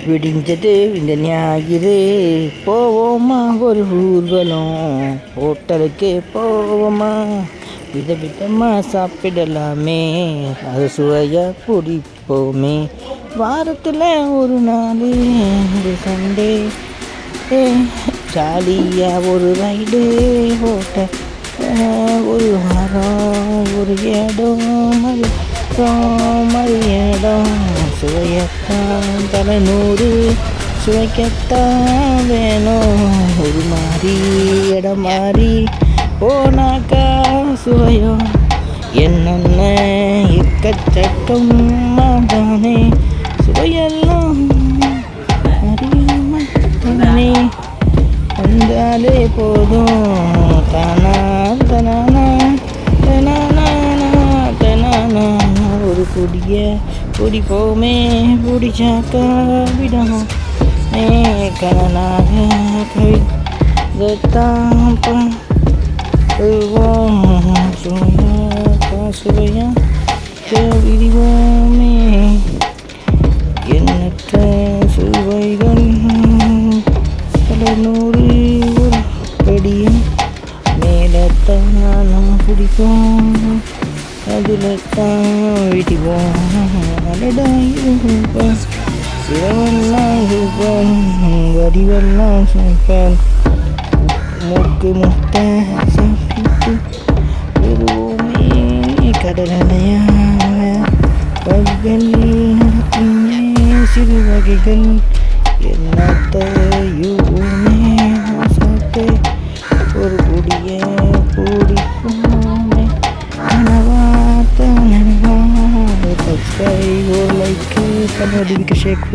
விடிஞ்சது இந்த ஞாயிறு போவோமா ஒரு ஊர்வலம், ஹோட்டலுக்கு போவோமா விதவிதமாக சாப்பிடலாமே, அது சுவையாக குடிப்போமே, வாரத்தில் ஒரு நாள் இது சண்டே ஜாலியாக ஒரு ரைடு, ஹோட்டல் ஒரு வாரம் ஒரு இடம் மறு இடம் சுவையத்தான் தலைநூறு சுவைக்கத்தான் வேணும், ஒரு மாறி இடம் மாறி போனாக்கா சுவையும் என்னென்ன எக்கச்சக்கம் தானே சுவையெல்லாம் அறியாம வந்தாலே போதும் தானா தனானா தனானா தனானா ஒரு குடிப்போமே பிடிச்சாக்கா விடணும் கணனாக கவிதைத்தான் சுவையா விரிவோமே எண்ணற்ற சுவைகள் நூறு ஒரு படியும் மேலத்தான் பிடிக்கும், அதில் தான் விடிவோம் அலடாயிருப்பேன் சிறவெல்லாம் இருப்பேன் வடிவெல்லாம் சேர்ப்பேன் மூக்கு முட்டை சாப்பிட்டு வருவோமே கடலையா வகைகள் நடத்தினே சிறு வகைகள் என்னத்தையுமே சாப்பிட்டு ஒரு குடிய பிடிப்போமே நனவாத்த நனவா சப்ஸ்கிரைப் ஒரு லைக்கு கண்ணடிக்கு ஷேக்